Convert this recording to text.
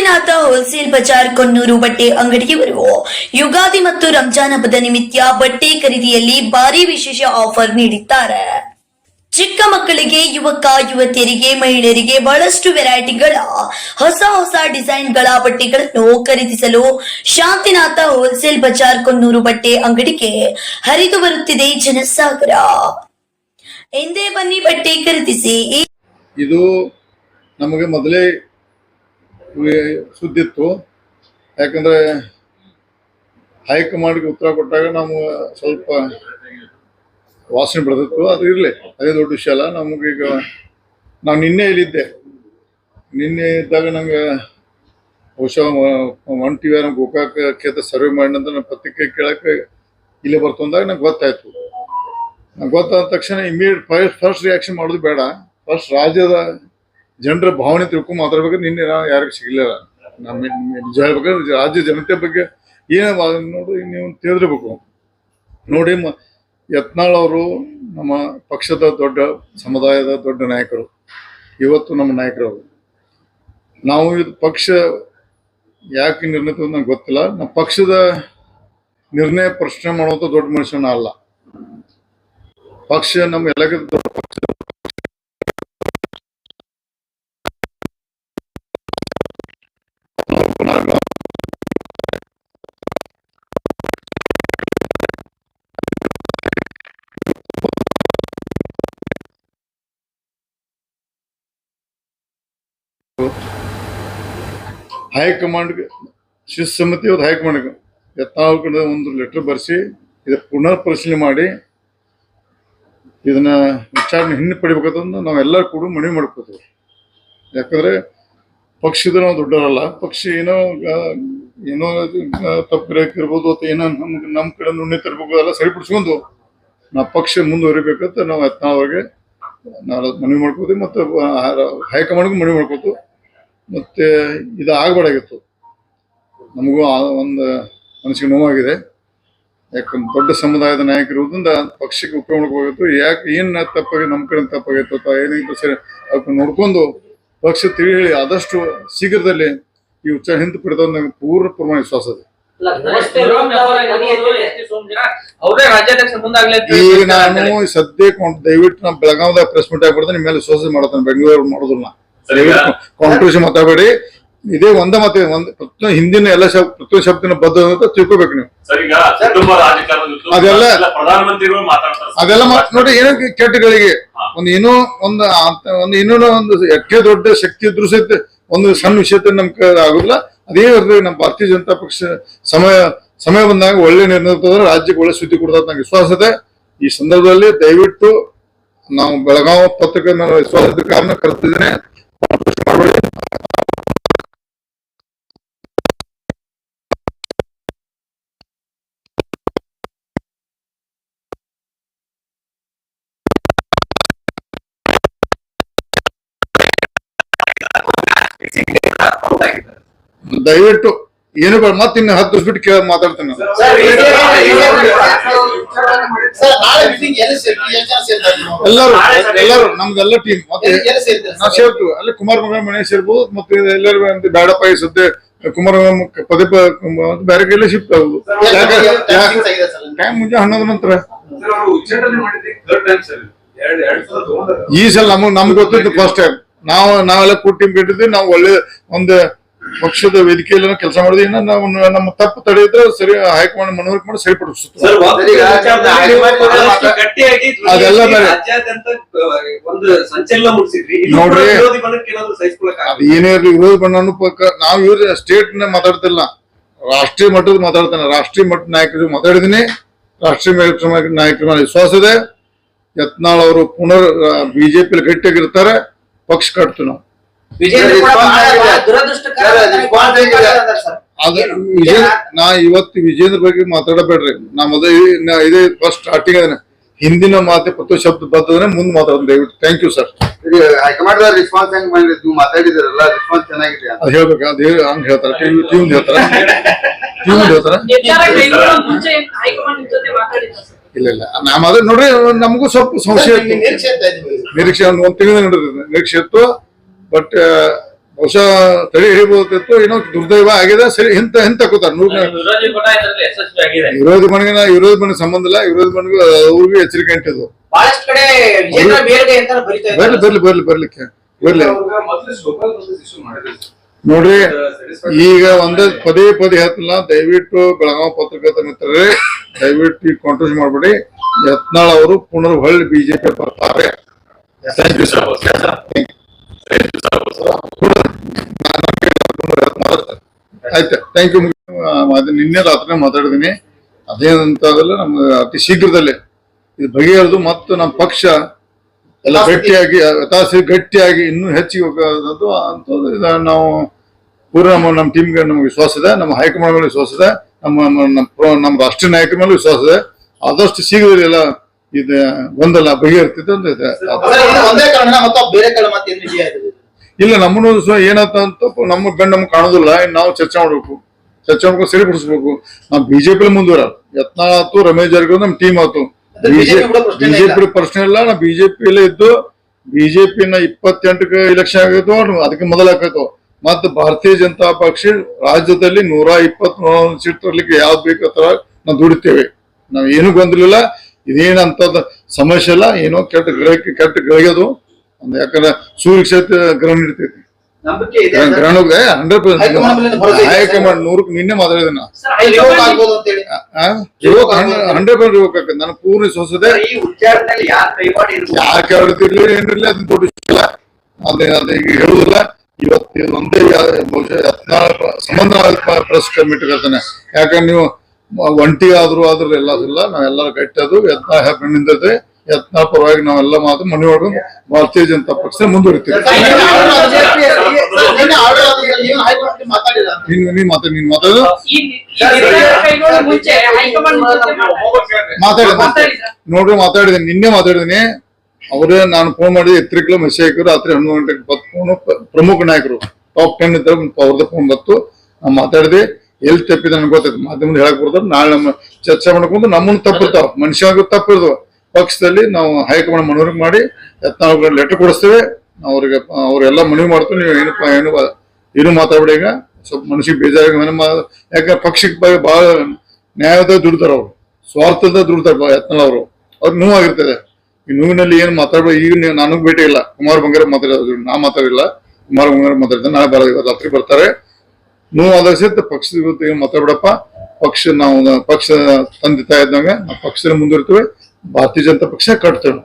Shantinatha wholesale Bazaar Konnur ಬಟ್ಟೆ ಅಂಗಡಿಗೆ ಬರುವ ಯುಗಾದಿ ಮತ್ತು ರಂಜಾನ್ ಹಬ್ಬದ ನಿಮಿತ್ತ ಬಟ್ಟೆ ಖರೀದಿಯಲ್ಲಿ ಭಾರಿ ವಿಶೇಷ ಆಫರ್ ನೀಡಿದ್ದಾರೆ. ಚಿಕ್ಕ ಮಕ್ಕಳಿಗೆ, ಯುವಕ ಯುವತಿಯರಿಗೆ, ಮಹಿಳೆಯರಿಗೆ ಬಹಳಷ್ಟು ವೆರೈಟಿಗಳ ಹೊಸ ಡಿಸೈನ್ಗಳ ಬಟ್ಟೆಗಳನ್ನು ಖರೀದಿಸಲು ಶಾಂತಿನಾಥ ಹೋಲ್ಸೇಲ್ ಬಜಾರ್ ಕೊಣ್ಣೂರು ಬಟ್ಟೆ ಅಂಗಡಿಗೆ ಹರಿದು ಬರುತ್ತಿದೆ ಜನಸಾಗರ. ಎಂದೇ ಬನ್ನಿ ಬಟ್ಟೆ ಖರೀದಿಸಿ. ಇದು ನಮಗೆ ಮೊದಲೇ ಸುದ್ದಿತ್ತು. ಯಾಕಂದ್ರೆ ಹೈಕಮಾಂಡ್ಗೆ ಉತ್ತರ ಕೊಟ್ಟಾಗ ನಾವು ಸ್ವಲ್ಪ ವಾಸನೆ ಬೆಳೆದಿತ್ತು. ಅದು ಇರಲಿ, ಅದೇ ದೊಡ್ಡ ವಿಷಯ ಅಲ್ಲ. ನಮಗೀಗ ನಾನು ನಿನ್ನೆ ಇಲ್ಲಿದ್ದೆ. ನಿನ್ನೆ ಇದ್ದಾಗ ನಂಗೆ ಬಹುಶಃ 1 TV ನಮ್ಮ ಗೋಕಾಕ ಕ್ಷೇತ್ರ ಸರ್ವೆ ಮಾಡಿದಂತ ನನ್ನ ಪತ್ರಿಕೆ ಕೇಳಕ್ಕೆ ಇಲ್ಲೇ ಬರ್ತಂದಾಗ ನಂಗೆ ಗೊತ್ತಾಯ್ತು. ನಂಗೆ ಗೊತ್ತಾದ ತಕ್ಷಣ ಇಮಿಡಿಯೇಟ್ ಫಸ್ಟ್ ರಿಯಾಕ್ಷನ್ ಮಾಡೋದು ಬೇಡ. ಫಸ್ಟ್ ರಾಜ್ಯದ ಜನರ ಭಾವನೆ ತಿಳ್ಕೊಂಡು ಮಾತಾಡ್ಬೇಕಾದ್ರೆ ನಿನ್ನೆ ನಾನು ಯಾರಿಗೂ ಸಿಗಲಿಲ್ಲ. ನಮ್ಮ ನಿಜ ಹೇಳ್ಬೇಕಾದ್ರೆ ರಾಜ್ಯ ಜನತೆ ಬಗ್ಗೆ ಏನು ನೋಡಿ ನೀವು ತಿಳಿದಿರ್ಬೇಕು. ನೋಡಿ, ಯತ್ನಾಳ್ ಅವರು ನಮ್ಮ ಪಕ್ಷದ ದೊಡ್ಡ ಸಮುದಾಯದ ದೊಡ್ಡ ನಾಯಕರು, ಇವತ್ತು ನಮ್ಮ ನಾಯಕರವರು. ನಾವು ಇದು ಪಕ್ಷ ಯಾಕೆ ನಿರ್ಣಯ ನಂಗೆ ಗೊತ್ತಿಲ್ಲ. ನಮ್ಮ ಪಕ್ಷದ ನಿರ್ಣಯ ಪ್ರಶ್ನೆ ಮಾಡುವಂಥ ದೊಡ್ಡ ಮನುಷ್ಯನ ಅಲ್ಲ. ಪಕ್ಷ ನಮ್ಮ ಎಲ್ಲಕ್ಕಿಂತ ದೊಡ್ಡ ಪಕ್ಷ. ಹೈಕಮಾಂಡ್ಗೆ ಶಿಸ್ತಸಮಿತಿ ಇವತ್ತು ಹೈಕಮಾಂಡ್ಗೆ ಯತ್ನಾಳ್ ಕಡೆ ಒಂದು ಲೆಟರ್ ಬರೆಸಿ ಇದು ಪುನರ್ ಪರಿಶೀಲನೆ ಮಾಡಿ ಇದನ್ನ ವಿಚಾರಣೆ ಹಿಂಪಡಿಬೇಕಂತಂದು ನಾವೆಲ್ಲರೂ ಕೂಡ ಮನವಿ ಮಾಡ್ಕೋತೀವಿ. ಯಾಕಂದ್ರೆ ಪಕ್ಷದ ನಾವು ದೊಡ್ಡವರಲ್ಲ. ಪಕ್ಷ ಏನೋ ತಪ್ಪಿರ್ಬೋದು ಅಥವಾ ಏನೋ ನಮ್ಮ ಕಡೆ ನುಣ್ಣೆ ತರಬೇಕು, ಅದೆಲ್ಲ ಸರಿಪಡಿಸ್ಕೊಂಡು ನಾವು ಪಕ್ಷ ಮುಂದುವರಿಬೇಕಂತ ನಾವು ಯತ್ನಾಳ್ ಅವ್ರಿಗೆ ನಾವು ಮನವಿ ಮಾಡ್ಕೋತೀವಿ. ಮತ್ತು ಹೈಕಮಾಂಡ್ಗೂ ಮನವಿ ಮಾಡ್ಕೋತೀವಿ. ಮತ್ತೆ ಇದು ಆಗಬಾರ್ದಾಗಿತ್ತು. ನಮಗೂ ಒಂದು ಮನಸ್ಸಿಗೆ ನೋವಾಗಿದೆ. ಯಾಕಂದ್ರೆ ದೊಡ್ಡ ಸಮುದಾಯದ ನಾಯಕರಿರೋದ್ರಿಂದ ಪಕ್ಷಕ್ಕೆ ಉಪಯೋಗ ಮಾಡ್ಕೋಬೇಕು. ಯಾಕೆ ಏನು ತಪ್ಪಾಗಿ ನಮ್ಮ ಕಡೆ ತಪ್ಪಾಗಿತ್ತು ಅಥವಾ ಏನಾಗಿತ್ತು ಸರಿ ಅದಕ್ಕೆ ನೋಡ್ಕೊಂಡು ಪಕ್ಷ ತಿಳಿ ಆದಷ್ಟು ಶೀಘ್ರದಲ್ಲಿ ಈ ವಿಚಾರ ಹಿಂದೆ ಪಡೆದ ನನಗೆ ಪೂರ್ಣ ಪ್ರಮಾಣ ವಿಶ್ವಾಸ ಇದೆ. ಈಗ ನಾನು ಸದ್ಯಕ್ಕೆ ದಯವಿಟ್ಟು ನಾವು ಬೆಳಗಾವದಾಗ ಪ್ರೆಸ್ ಮೀಟ್ ಆಗ್ಬಿಡ್ದೆ ನಿಮ್ಮ ಮೇಲೆ ವಿಶ್ವಾಸ ಮಾಡತ್ತೇನೆ. ಬೆಂಗಳೂರು ಮಾಡೋದಿಲ್ಲ. ಕಾಂಟ್ರವರ್ಸಿ ಮಾತಾಡಬೇಡಿ. ಇದೇ ಒಂದ ಮಾತು, ಒಂದು ಹಿಂದಿನ ಎಲ್ಲ ಪ್ರತಿಯೊಂದು ಶಬ್ದನ ಬದ್ಧ ಅಂತ ತಿಳ್ಕೊಬೇಕು ನೀವು. ಅದೆಲ್ಲ ನೋಡಿ, ಏನೋ ಕೆಟ್ಟಗಳಿಗೆ ಒಂದು ಎಷ್ಟೇ ದೊಡ್ಡ ಶಕ್ತಿ ಇದ್ರು ಸಹಿತ ಒಂದು ಸಣ್ಣ ವಿಷಯ ನಮ್ಗೆ ಆಗುದಿಲ್ಲ. ಅದೇ ನಮ್ಮ ಭಾರತೀಯ ಜನತಾ ಪಕ್ಷ ಸಮಯ ಬಂದಾಗ ಒಳ್ಳೆ ನಿರ್ಣಯ ರಾಜ್ಯಕ್ಕೆ ಒಳ್ಳೆ ಸುದ್ದಿ ಕೊಡ್ತದ ನಂಗೆ ವಿಶ್ವಾಸ ಇದೆ. ಈ ಸಂದರ್ಭದಲ್ಲಿ ದಯವಿಟ್ಟು ನಾವು ಬೆಳಗಾವಿ ಪತ್ರಿಕೆ ವಿಶ್ವಾಸದ ಕಾರಣ ಕರೆತಿದ್ದೇನೆ. ದಯವಿಟ್ಟು ಏನು ಮತ್ತೆ ಇನ್ನು 10 ವರ್ಷ ಬಿಟ್ಟು ಕೇಳ ಮಾತಾಡ್ತೇನೆ. ಎಲ್ಲರೂ ನಮ್ದೆಲ್ಲ ಟೀಮ್ ಮತ್ತೆ ನಾವು ಸೇರ್ತೀವಿ. ಅಲ್ಲಿ ಕುಮಾರ್ ಮಗ ಮನೆ ಸೇರ್ಬೋದು. ಮತ್ತೆ ಎಲ್ಲರೂ ಬೇಡಪ್ಪ ಈ ಸದ್ಯ ಕುಮಾರ್ ಪದೇ ಬೇರೆ ಕೈಲಿ ಶಿಫ್ಟ್ ಆಗುದು. ಟೈಮ್ ಮುಂಜಾನೆ 11 ನಂತರ. ಈ ಸಲ ನಮ್ಗೆ ಗೊತ್ತಿದ್ದು ಫಸ್ಟ್ ಟೈಮ್ ನಾವೆಲ್ಲ ಕೂಡ್ ಟೀಮ್ ಕಟ್ಟಿದ್ವಿ. ನಾವು ಒಳ್ಳೆ ಒಂದು ಪಕ್ಷದ ವೇದಿಕೆಯಲ್ಲಿ ಕೆಲಸ ಮಾಡಿದ್ವಿ. ಇನ್ನು ನಾವು ನಮ್ಮ ತಪ್ಪು ತಡೆಯಿದ್ರೆ ಸರಿ ಹೈಕಮಾಂಡ್ ಮನವರಿಕೆ ಮಾಡಿ ಸರಿಪಡಿಸುತ್ತೆ. ಅದೆಲ್ಲ ಬೇರೆ ನೋಡ್ರಿ, ಏನೇ ಇರಲಿ ವಿರೋಧ ಬಣ್ಣ ನಾವು ಇವ್ರ ಸ್ಟೇಟ್ ನ ಮಾತಾಡ್ತಿಲ್ಲ, ರಾಷ್ಟ್ರೀಯ ಮಟ್ಟದ ಮಾತಾಡ್ತಾನೆ. ರಾಷ್ಟ್ರೀಯ ಮಟ್ಟದ ನಾಯಕರು ಮಾತಾಡಿದೀನಿ. ರಾಷ್ಟ್ರೀಯ ನಾಯಕರ ಮೇಲೆ ವಿಶ್ವಾಸ ಇದೆ. ಯತ್ನಾಳ್ ಅವರು ಪುನರ್ ಬಿಜೆಪಿ ಗಟ್ಟಿಯಾಗಿರ್ತಾರೆ. ಪಕ್ಷ ಕಟ್ತೀವಿ ನಾವು. ನಾ ಇವತ್ತು ವಿಜೇಂದ್ರ ಬಗ್ಗೆ ಮಾತಾಡಬೇಡ್ರಿ. ನಾ ಇದೇ ಫಸ್ಟ್ ಸ್ಟಾರ್ಟಿಂಗ್ ಅದನ್ನ ಹಿಂದಿನ ಮಾತೆ ಪ್ರತಿ ಶಬ್ದ ಬರ್ತದ್ರೆ ಮುಂದೆ ಮಾತಾಡೋದು ದಯವಿಟ್ಟು. Thank you sir. High command response ಹೆಂಗ್ ಮಾಡಿದ್ರಿ? ನೀವು ಮಾತಾಡಿದಿರಲ್ಲ, ರೆಸ್ಪಾನ್ಸ್ ಚೆನ್ನಾಗಿದೆ ಅದು ಹೇಳ್ಬೇಕು. ಅದೇ ಹಂಗ ಹೇಳ್ತಾರ, ಟ್ಯೂನ್ ಹೇಳ್ತಾರ. ಇಲ್ಲ ನಾವ್ ಅದೇ ನೋಡ್ರಿ, ನಮಗೂ ಸ್ವಲ್ಪ ಸಂಶಯ ಇತ್ತು. ನಿರೀಕ್ಷೆ 1 ತಿಂಗಳ ನಿರೀಕ್ಷೆ ಇತ್ತು. ಬಟ್ ಬಹುಶಃ ತಡೆ ಹಿಡಿಬಹುದಿತ್ತು, ಏನೋ ದುರ್ದೈವ ಆಗಿದೆ. ಸರಿ ಹಿಂತ ಕೂತಾರ ವಿರೋಧಿ ಕೂಡ ಇದರಲ್ಲಿ ಯಶಸ್ವಿ ಆಗಿದೆ. ವಿರೋಧಿ ಬಣ್ಣ ಸಂಬಂಧ ಇಲ್ಲ, ವಿರೋಧಿ ಬಣ್ಣಗೂ ಅವ್ರಿಗೂ ಎಚ್ಚರಿಕೆ ಅಂಟಿದ್ದು. ಬಹಳಷ್ಟು ಕಡೆ ವಿಜೇಂದ್ರ ಬೇರ್ಗೆ ಅಂತ ಬರೀತಾ ಇದ್ದಾರೆ. ಬರ್ಲಿಕ್ಕೆ ನೋಡ್ರಿ, ಈಗ ಪದೇ ಹೇಳ್ತಿಲ್ಲ, ದಯವಿಟ್ಟು ಬೆಳಗಾವಿ ಪತ್ರಕರ್ತ ಮಿತ್ರರೇ, ದಯವಿಟ್ಟು ಈಗ ಕಾಂಟ್ರೋಸ್ ಮಾಡ್ಬೇಡಿ. ಯತ್ನಾಳ್ ಅವರು ಪುನರ್ ಹೊಳ್ಳಿ ಬಿಜೆಪಿ ಬರ್ತಾರೆ. ಆಯ್ತು, ಥ್ಯಾಂಕ್ ಯು. ನಿನ್ನೆ ರಾತ್ರಿ ಮಾತಾಡಿದೀನಿ. ಅದೇನಂತದಲ್ಲ, ನಮ್ಗೆ ಅತಿ ಶೀಘ್ರದಲ್ಲೇ ಇದು ಬಗೆಹರಿದು ಮತ್ತು ನಮ್ಮ ಪಕ್ಷ ಎಲ್ಲ ಗಟ್ಟಿಯಾಗಿ ಇನ್ನೂ ಹೆಚ್ಚಿಗೆ ಹೋಗೋದು ಅಂತ ನಾವು ಪೂರ ನಮ್ಮ ಟೀಮ್ಗೆ ನಮ್ಗೆ ವಿಶ್ವಾಸ ಇದೆ, ನಮ್ಮ ಹೈಕಮಾಂಡ್ ಮೇಲೆ ವಿಶ್ವಾಸ ಇದೆ, ನಮ್ಮ ರಾಷ್ಟ್ರೀಯ ನಾಯಕರ ಮೇಲೆ ವಿಶ್ವಾಸ ಇದೆ. ಆದಷ್ಟು ಶೀಘ್ರದಲ್ಲಿ ಎಲ್ಲ ಇದು ಗೊಂದಲ ಬಗೆಹರ್ತಿತ್ತು ಅಂತ ಇದೆ. ಒಂದೇ ಕಾರಣ ಮತ್ತು ಬೇರೆ ಕಾರಣ ಮತ್ತೆ ವಿಜಯ ಆಗಿದೆ. ಇಲ್ಲ, ನಮ್ಮನ್ನು ಏನಂತ ನಮ್ಮ ಗಂಡ ನಮ್ಗೆ ಕಾಣೋದಿಲ್ಲ. ನಾವು ಚರ್ಚೆ ಮಾಡ್ಬೇಕು, ಸರಿಪಡಿಸ್ಬೇಕು. ನಾವು ಬಿಜೆಪಿ ಮುಂದುವರ ಯತ್ನಾಳ್ ಆತು, ರಮೇಶ್ ಜಾರಕಿಹೊಳಿ ನಮ್ಮ ಟೀಮ್ ಆತು. ಬಿಜೆಪಿ ಪ್ರಶ್ನೆ ಇಲ್ಲ. ನಾವು ಬಿಜೆಪಿಯಲ್ಲೇ ಇದ್ದು ಬಿಜೆಪಿನ 28ಕ್ಕೆ ಎಲೆಕ್ಷನ್ ಆಗಿತ್ತು, ಅದಕ್ಕೆ ಮೊದಲಾಕೈತು. ಮತ್ತು ಭಾರತೀಯ ಜನತಾ ಪಕ್ಷ ರಾಜ್ಯದಲ್ಲಿ 120 ಸೀಟ್ ತರಲಿಕ್ಕೆ ಯಾವ್ದು ಬೇಕತ್ರ ನಾವು ದುಡಿತೇವೆ. ನಾವ್ ಏನು ಗೊಂದಲಿಲ್ಲ, ಇದೇನಂತದ ಸಮಸ್ಯೆ ಇಲ್ಲ. ಏನೋ ಕೆಟ್ಟ ಗ್ರಹದು ಒಂದು, ಯಾಕಂದ್ರೆ ಸೂರ್ಯ ಕ್ಷೇತ್ರ ಗ್ರಹಣ ಇರ್ತೈತಿ. ಗ್ರಹಣ 100% ಹೈಕಮಾಂಡ್ 100ಕ್ಕೆ ನಿನ್ನೆ ಮಾತಾಡಿದೆ. 100% ರಿವೋಕ್ ನನಗೆ ಪೂರ್ಣ ವಿಶ್ವಾಸ ಇದೆ. ಯಾಕೆ ಹೇಳ್ತಿರ್ಲಿ ಏನಿರ್ಲಿ, ಅದನ್ನ ದೊಡ್ಡ ವಿಷಯ ಅದೇ ಈಗ ಹೇಳುದಿಲ್ಲ. ಇವತ್ತು ಒಂದೇ ಸಂಬಂಧ ಪ್ರೆಸ್ ಕಮಿಟಿ ಹೇಳ್ತಾನೆ. ಯಾಕಂದ್ರೆ ನೀವು ಒಂಟಿ ಆದ್ರೂ ಎಲ್ಲ ಇಲ್ಲ, ನಾವೆಲ್ಲರೂ ಗಟ್ಟದು. ಯತ್ನಾಳ್ ಹೆಬ್ಬಣ್ಣಿಂದದೆ, ಯತ್ನಾಳ್ ಪರವಾಗಿ ನಾವೆಲ್ಲ ಮಾತು ಮನೆ ಹೊಡೆದು ಭಾರತೀಯ ಜನತಾ ಪಕ್ಷ ಮುಂದುವರಿತೀವಿ. ನೀನ್ ಮಾತಾಡೋದು ಮಾತಾಡಿದೆ ನಿನ್ನೆ ಮಾತಾಡಿದೀನಿ. ಅವರೇ ನಾನು ಫೋನ್ ಮಾಡಿದ ಎತ್ತರಿಕಲು ಮೆಸೇಜ್ ರಾತ್ರಿ 11 ಗಂಟೆಗೆ ಫೋನು. ಪ್ರಮುಖ ನಾಯಕರು ಟಾಪ್ 10 ಇದ್ದಾಗ ಅವ್ರದ್ದು ಫೋನ್ ಬತ್ತು. ನಾವು ಮಾತಾಡಿದೆ. ಎಲ್ಲಿ ತಪ್ಪಿದೆ ನನಗೆ ಗೊತ್ತಾಯ್ತು. ಮಾಧ್ಯಮದ ಹೇಳಕ್ ಬರ್ತಾರೆ. ನಾಳೆ ನಮ್ಮ ಚರ್ಚೆ ಮಾಡ್ಕೊಂಡು ನಮ್ಮನ್ನು ತಪ್ಪಿರ್ತಾವ, ಮನುಷ್ಯಗೂ ತಪ್ಪಿರ್ದು. ಪಕ್ಷದಲ್ಲಿ ನಾವು ಹೈಕಮಾಂಡ್ ಮನವರಿಕೆ ಮಾಡಿ ಯತ್ನಾಳ್ ಲೆಟರ್ ಕೊಡಿಸ್ತೇವೆ. ಅವ್ರಿಗೆ ಅವ್ರೆಲ್ಲ ಮನವಿ ಮಾಡ್ತೀವಿ. ನೀವು ಏನು ಮಾತಾಡ್ಬೇಡಿ. ಈಗ ಸ್ವಲ್ಪ ಮನುಷ್ಯಗೆ ಬೇಜಾರಾಗ, ಯಾಕಂದ್ರೆ ಪಕ್ಷಕ್ಕೆ ಬಹಳ ನ್ಯಾಯದ ದುಡ್ತಾರ, ಅವ್ರು ಸ್ವಾರ್ಥದ ದುಡ್ತಾರ ಯತ್ನಾಳ್ ಅವರು. ಅವ್ರಿಗೆ ನೋವಾಗಿರ್ತದೆ. ಈ ನೋವಿನಲ್ಲಿ ಏನು ಮಾತಾಡ್ಬೋದು. ಈಗ ನನಗ್ ಭೇಟಿ ಇಲ್ಲ. ಕುಮಾರ್ ಬಂಗಾರ ಮಾತಾಡೋದು, ನಾ ಮಾತಾಡಿಲ್ಲ. ಕುಮಾರ್ ಬಂಗಾರ ಮಾತಾಡಿದ್ರೆ ನಾಳೆ ಇವತ್ತು ರಾತ್ರಿ ಬರ್ತಾರೆ. ನೋವು ಆದರ್ಶಿತ ಪಕ್ಷದ ಇವತ್ತು ಏನು ಮಾತಾಡ್ಬಿಡಪ್ಪ. ನಾವು ಪಕ್ಷ ತಂದೆ ತಾಯಿ ಇದ್ದಂಗ ನಾವು ಪಕ್ಷದಲ್ಲಿ ಮುಂದುವರಿತೇವೆ. ಭಾರತೀಯ ಜನತಾ ಪಕ್ಷ ಕಟ್ತೇವೆ.